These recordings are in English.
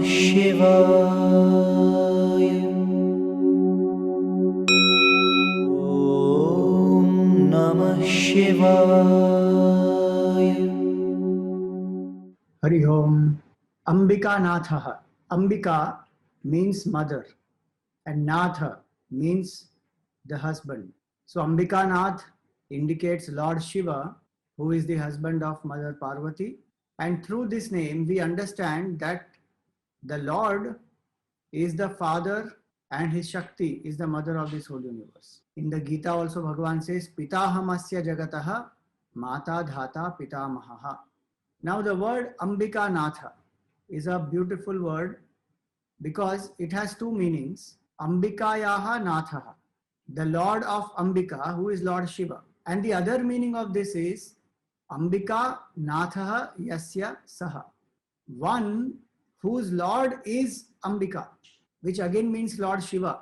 शिवाय। ॐ नमः शिवाय। Hari Om. Ambika Natha. Ambika means mother and Natha means the husband. So Ambika Nath indicates Lord Shiva, who is the husband of Mother Parvati. And through this name, we understand that the Lord is the father and his Shakti is the mother of this whole universe. In the Gita also Bhagavan says, Pitahamasya Jagataha Mata Dhata Pitamahaha. Now the word Ambika Natha is a beautiful word because it has two meanings. Ambikayaha Nathaha, the Lord of Ambika, who is Lord Shiva. And the other meaning of this is Ambika Nathaha Yasya Saha, one whose Lord is Ambika, which again means Lord Shiva,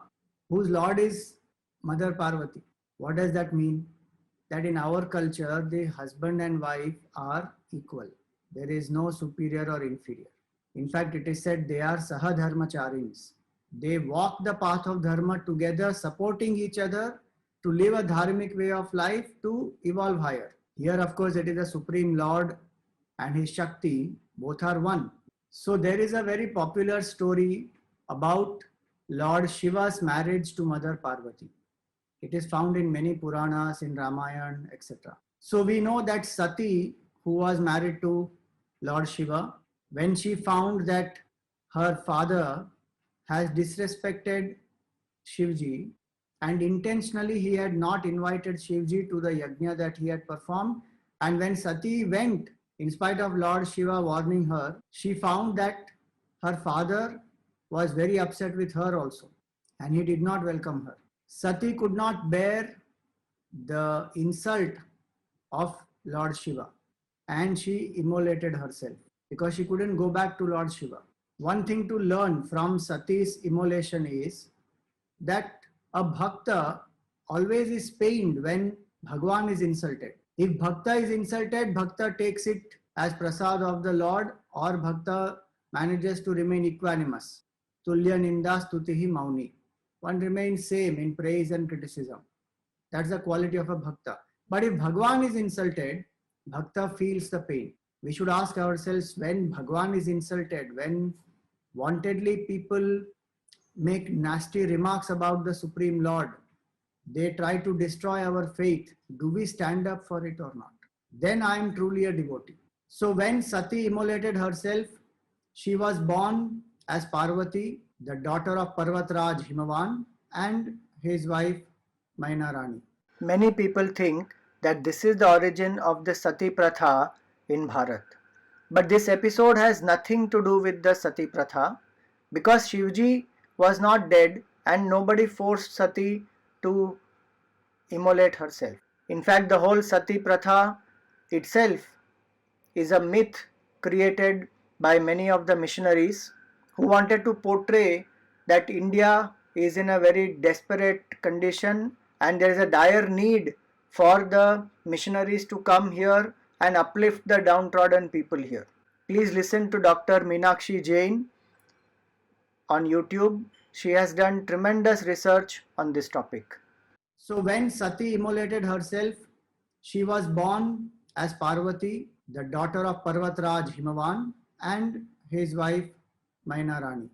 whose Lord is Mother Parvati. What does that mean? That in our culture, the husband and wife are equal. There is no superior or inferior. In fact, it is said they are Sahadharmacharins. They walk the path of Dharma together, supporting each other to live a dharmic way of life to evolve higher. Here, of course, it is the Supreme Lord and his Shakti, both are one. So there is a very popular story about Lord Shiva's marriage to Mother Parvati. It is found in many Puranas, in Ramayana, etc. So we know that Sati, who was married to Lord Shiva, when she found that her father has disrespected Shivji and intentionally he had not invited Shivji to the yajna that he had performed, and when Sati went, in spite of Lord Shiva warning her, she found that her father was very upset with her also and he did not welcome her. Sati could not bear the insult of Lord Shiva and she immolated herself because she couldn't go back to Lord Shiva. One thing to learn from Sati's immolation is that a bhakta always is pained when Bhagwan is insulted. If bhakta is insulted, bhakta takes it as prasad of the Lord, or bhakta manages to remain equanimous. Tulya ninda stutihi mauni. One remains same in praise and criticism. That's the quality of a bhakta. But if Bhagwan is insulted, bhakta feels the pain. We should ask ourselves, when Bhagwan is insulted, when wantedly people make nasty remarks about the Supreme Lord, they try to destroy our faith, do we stand up for it or not? Then I am truly a devotee. So when Sati immolated herself, she was born as Parvati, the daughter of Parvatraj Himavan and his wife Mainarani. Many people think that this is the origin of the Sati Pratha in Bharat. But this episode has nothing to do with the Sati Pratha because Shivji was not dead and nobody forced Sati to immolate herself. In fact, the whole Sati Pratha itself is a myth created by many of the missionaries who wanted to portray that India is in a very desperate condition and there is a dire need for the missionaries to come here and uplift the downtrodden people here. Please listen to Dr. Meenakshi Jain on YouTube. She has done tremendous research on this topic. So when Sati immolated herself, she was born as Parvati, the daughter of Parvatraj Himavan and his wife Mainarani.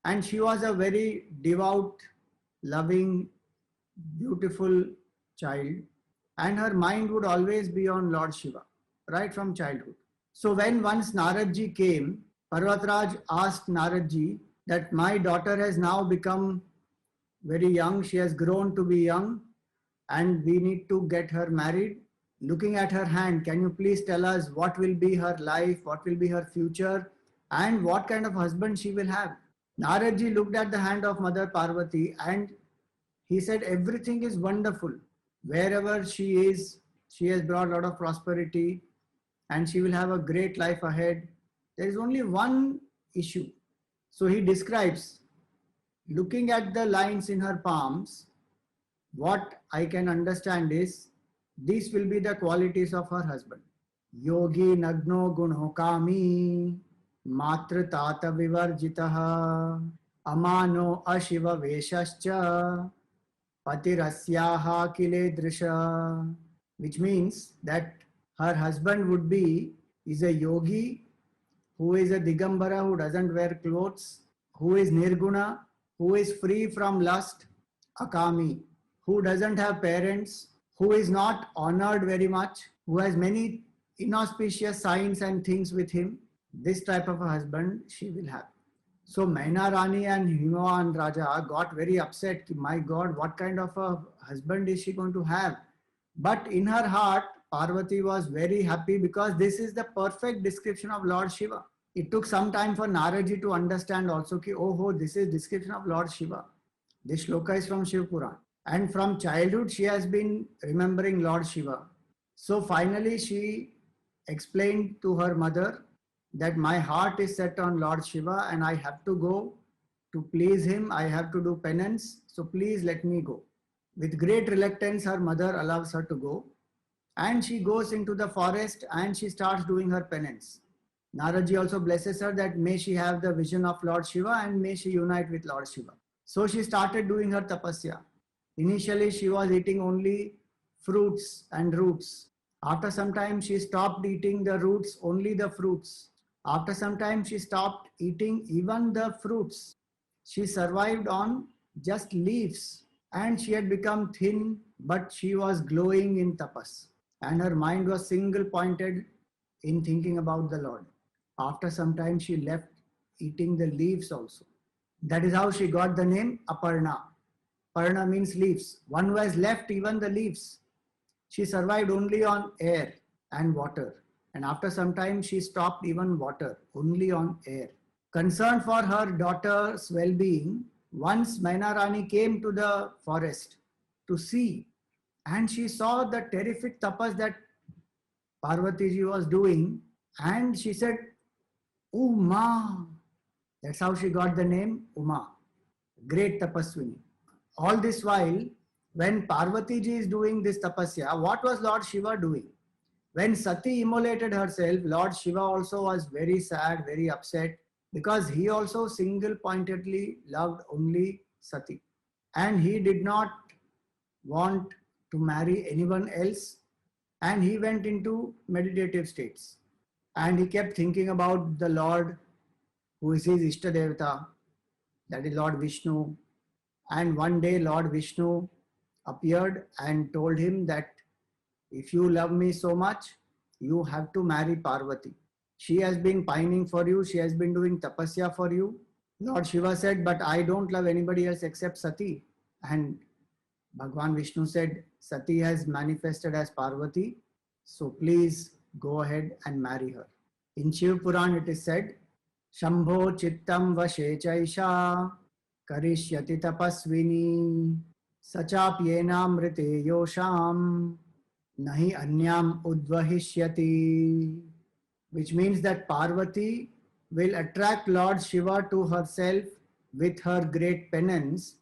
And she was a very devout, loving, beautiful child, and her mind would always be on Lord Shiva, right from childhood. So when once Naradji came, Parvatraj asked Naradji that my daughter has now become very young, she has grown to be young, and we need to get her married. Looking at her hand, can you please tell us what will be her life, what will be her future, and what kind of husband she will have? Naradji looked at the hand of Mother Parvati and he said, everything is wonderful. Wherever she is, she has brought a lot of prosperity and she will have a great life ahead. There is only one issue. So he describes, looking at the lines in her palms, what I can understand is these will be the qualities of her husband. Yogi Nagno Guno Kami. मातृ तात विवर्जितः अमानो अशिव वेशश्च patirasyaha kiledrisha, which means that her husband would be is a yogi who is a digambara, who doesn't wear clothes, who is nirguna, who is free from lust, akami, who doesn't have parents, who is not honored very much, who has many inauspicious signs and things with him. This type of a husband she will have. So Maina Rani and Himavan Raja got very upset. My God, what kind of a husband is she going to have? But in her heart, Parvati was very happy because this is the perfect description of Lord Shiva. It took some time for Naraji to understand also ki, oh, this is description of Lord Shiva. This shloka is from Shiv Puran. And from childhood, she has been remembering Lord Shiva. So finally, she explained to her mother that my heart is set on Lord Shiva and I have to go to please him. I have to do penance. So please let me go. With great reluctance, her mother allows her to go. And she goes into the forest and she starts doing her penance. Naraji also blesses her that may she have the vision of Lord Shiva and may she unite with Lord Shiva. So she started doing her tapasya. Initially, she was eating only fruits and roots. After some time, she stopped eating the roots, only the fruits. After some time, she stopped eating even the fruits. She survived on just leaves and she had become thin, but she was glowing in tapas. And her mind was single pointed in thinking about the Lord. After some time, she left eating the leaves also. That is how she got the name Aparna. Parna means leaves. One who has left even the leaves. She survived only on air and water. And after some time, she stopped even water, only on air. Concerned for her daughter's well-being, once Maina Rani came to the forest to see, and she saw the terrific tapas that Parvati ji was doing, and she said, Uma. That's how she got the name Uma, great tapaswini. All this while, when Parvati ji is doing this tapasya, what was Lord Shiva doing? When Sati immolated herself, Lord Shiva also was very sad, very upset, because he also single-pointedly loved only Sati. And he did not want to marry anyone else. And he went into meditative states. And he kept thinking about the Lord, who is his Ishtadevata, that is Lord Vishnu. And one day Lord Vishnu appeared and told him that if you love me so much, you have to marry Parvati. She has been pining for you. She has been doing tapasya for you. Lord Shiva said, but I don't love anybody else except Sati. And Bhagwan Vishnu said, Sati has manifested as Parvati. So please go ahead and marry her. In Shiv Puran it is said, Shambho Chittam Vashe Chaisha Karishyati Tapasvini Sachapyenamrite Yosham Nahi Anyam Udvahishyati, which means that Parvati will attract Lord Shiva to herself with her great penance,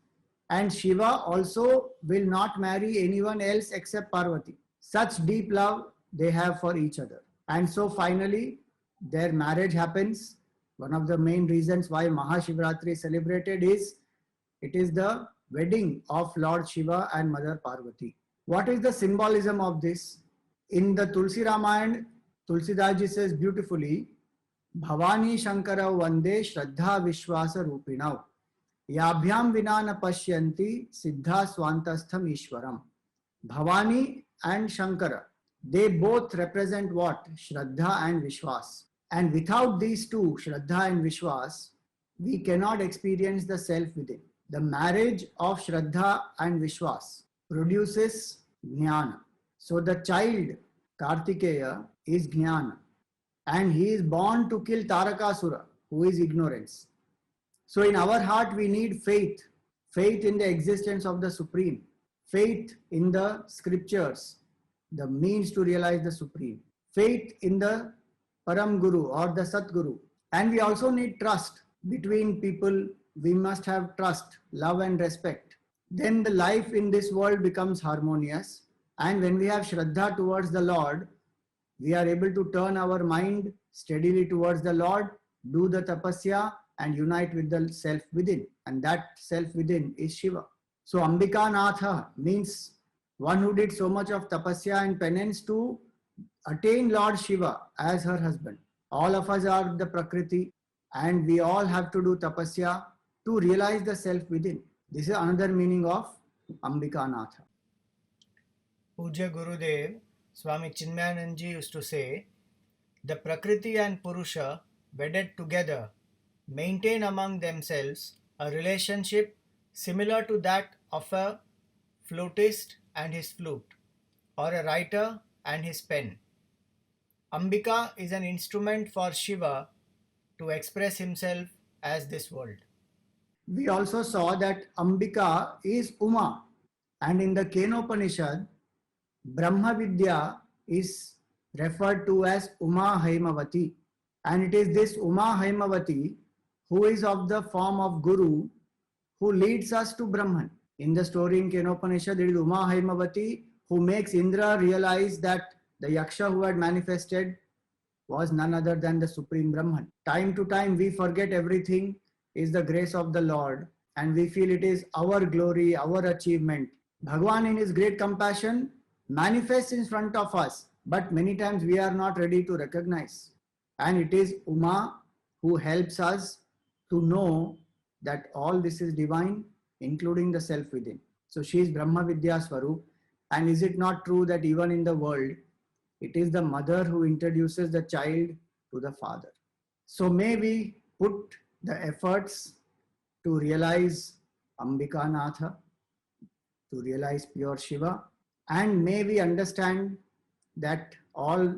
and Shiva also will not marry anyone else except Parvati. Such deep love they have for each other. And so finally their marriage happens. One of the main reasons why Mahashivratri is celebrated is it is the wedding of Lord Shiva and Mother Parvati. What is the symbolism of this? In the Tulsi Ramayana, Tulsidas ji says beautifully, Bhavani Shankara Vande Shraddha Vishwasa Rupinav Yabhyam Vinana Pashyanti Siddha Swantastham Ishwaram. Bhavani and Shankara, they both represent what? Shraddha and Vishwas. And without these two, Shraddha and Vishwas, we cannot experience the self within. The marriage of Shraddha and Vishwas produces Jnana. So the child, Kartikeya, is Jnana. And he is born to kill Tarakasura, who is ignorance. So in our heart, we need faith. Faith in the existence of the Supreme. Faith in the scriptures, the means to realize the Supreme. Faith in the Param Guru or the Sat Guru. And we also need trust between people. We must have trust, love and respect. Then the life in this world becomes harmonious. And when we have Shraddha towards the Lord, we are able to turn our mind steadily towards the Lord. do the tapasya and unite with the self within. And that self within is Shiva. So Ambika Natha means one who did so much of tapasya and penance to attain Lord Shiva as her husband. All of us are the Prakriti and we all have to do tapasya to realize the self within. This is another meaning of Ambika Natha. Puja Gurudev, Swami Chinmayananji used to say, the Prakriti and Purusha, wedded together, maintain among themselves a relationship similar to that of a flautist and his flute, or a writer and his pen. Ambika is an instrument for Shiva to express himself as this world. We also saw that Ambika is Uma, and in the Kenopanishad, Brahma Vidya is referred to as Uma Haimavati, and it is this Uma Haimavati who is of the form of Guru who leads us to Brahman. In the story in Kenopanishad, it is Uma Haimavati who makes Indra realize that the Yaksha who had manifested was none other than the Supreme Brahman. Time to time, we forget everything is the grace of the Lord and we feel it is our glory, our achievement. Bhagwan in his great compassion manifests in front of us, but many times we are not ready to recognize. And it is Uma who helps us to know that all this is divine, including the self within. So she is Brahma Vidya Swarup. And is it not true that even in the world, it is the mother who introduces the child to the father? So may we put the efforts to realize Ambika Natha, to realize pure Shiva, and may we understand that all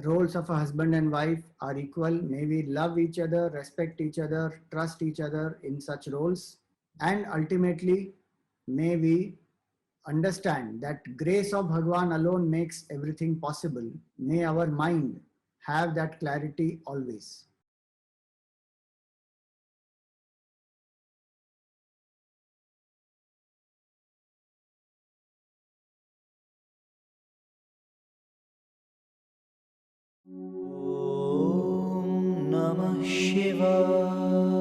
roles of a husband and wife are equal. May we love each other, respect each other, trust each other in such roles, and ultimately may we understand that grace of Bhagwan alone makes everything possible. May our mind have that clarity always. Om Namah Shivaya.